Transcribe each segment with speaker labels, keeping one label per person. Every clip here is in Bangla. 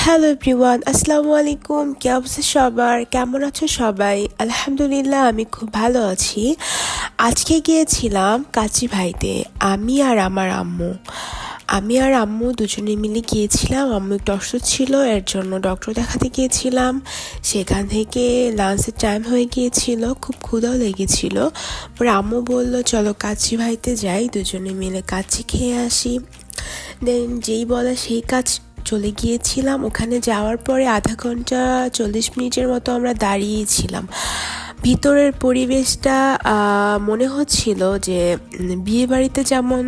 Speaker 1: হ্যালো এভরিওয়ান, আসসালামু আলাইকুম। কি অবস্থা সবার? কেমন আছো সবাই? আলহামদুলিল্লাহ, আমি খুব ভালো আছি। আজকে গিয়েছিলাম কাচ্চি ভাইতে, আমি আর আম্মু দুজনে মিলে গিয়েছিলাম। আম্মু একটু অসুস্থ ছিল, এর জন্য ডক্টর দেখাতে গিয়েছিলাম। সেখান থেকে লাঞ্চের টাইম হয়ে গিয়েছিল, খুব ক্ষুধাও লেগেছিল। পরে আম্মু বললো চলো কাচ্চি ভাইতে যাই, দুজনে মিলে কাচ্চি খেয়ে আসি। দেন যেই বলা সেই কাজ, চলে গিয়েছিলাম। ওখানে যাওয়ার পরে আধা ঘন্টা 40 মিনিটের মতো আমরা দাঁড়িয়েছিলাম। ভিতরের পরিবেশটা মনে হচ্ছিল যে বিয়ে বাড়িতে যেমন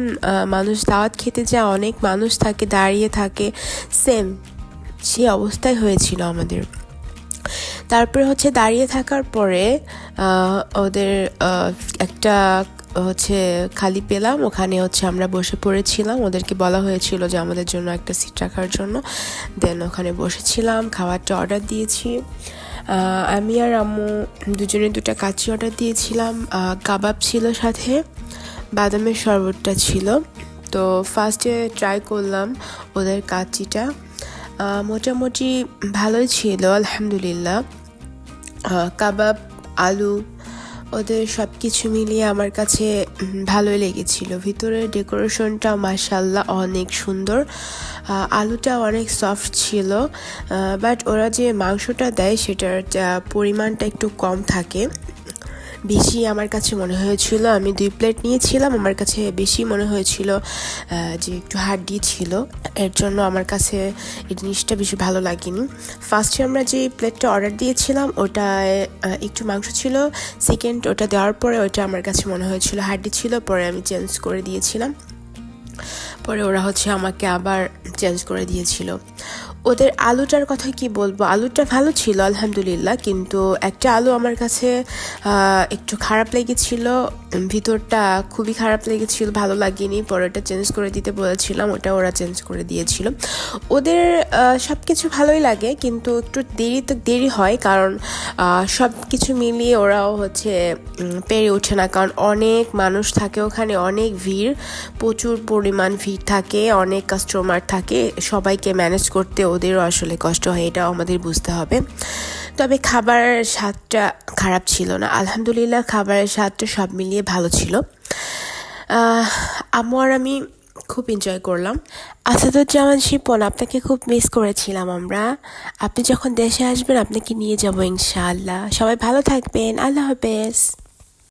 Speaker 1: মানুষ দাওয়াত খেতে যায়, অনেক মানুষ থাকে, দাঁড়িয়ে থাকে, সেম সেই অবস্থায় হয়েছিল আমাদের। তারপরে হচ্ছে দাঁড়িয়ে থাকার পরে ওদের একটা হচ্ছে খালি পেলাম, ওখানে হচ্ছে আমরা বসে পড়েছিলাম। ওদেরকে বলা হয়েছিল যে আমাদের জন্য একটা সিট রাখার জন্য। দেন ওখানে বসেছিলাম, খাবারটা অর্ডার দিয়েছি। আমি আর আম্মু দুজনে দুটো কাচ্চি অর্ডার দিয়েছিলাম। কাবাব ছিল, সাথে বাদামের শরবতটা ছিল। তো ফার্স্টে ট্রাই করলাম ওদের কাচ্চিটা, মোটামুটি ভালোই ছিল আলহামদুলিল্লাহ। কাবাব, আলু, ওদের সব কিছু মিলিয়ে আমার কাছে ভালোই লেগেছিল। ভিতরের ডেকোরেশনটা মাশাআল্লাহ অনেক সুন্দর। আলুটা অনেক সফট ছিল, বাট ওরা যে মাংসটা দেয় সেটার পরিমাণটা একটু কম থাকে, বেশি আমার কাছে মনে হয়েছিল। আমি 2 প্লেট নিয়েছিলাম, আমার কাছে বেশি মনে হয়েছিল যে একটু হাড্ডি ছিল, এর জন্য আমার কাছে এই জিনিসটা বেশি ভালো লাগেনি। ফার্স্টে আমরা যে প্লেটটা অর্ডার দিয়েছিলাম ওটায় একটু মাংস ছিল, সেকেন্ড ওটা দেওয়ার পরে ওটা আমার কাছে মনে হয়েছিল হাড্ডি ছিল, পরে আমি চেঞ্জ করে দিয়েছিলাম। পরে ওরা হচ্ছে আমাকে আবার চেঞ্জ করে দিয়েছিল। ওদের আলুটার কথা কি বলবো, আলুটা ভালো ছিল আলহামদুলিল্লাহ, কিন্তু একটা আলু আমার কাছে একটু খারাপ লেগেছিল, ভিতরটা খুবই খারাপ লেগেছিল, ভালো লাগেনি। পরে ওটা চেঞ্জ করে দিতে বলেছিলাম, ওটা ওরা চেঞ্জ করে দিয়েছিল। ওদের সব কিছু ভালোই লাগে, কিন্তু একটু দেরি হয়, কারণ সব কিছু মিলিয়ে ওরাও হচ্ছে পেরে ওঠে না, কারণ অনেক মানুষ থাকে ওখানে, অনেক ভিড়, প্রচুর পরিমাণ ভিড় থাকে, অনেক কাস্টমার থাকে, সবাইকে ম্যানেজ করতে ওদেরও আসলে কষ্ট হয়, এটাও আমাদের বুঝতে হবে। তবে খাবারের স্বাদটা খারাপ ছিল না আলহামদুলিল্লাহ, খাবারের স্বাদটা সব মিলিয়ে ভালো ছিল। আম্মু আর আমি খুব এনজয় করলাম। আসাদুজ্জামান শিপন, আপনাকে খুব মিস করেছিলাম আমরা। আপনি যখন দেশে আসবেন আপনাকে নিয়ে যাবো ইনশাআল্লাহ। সবাই ভালো থাকবেন, আল্লাহ হাফেজ।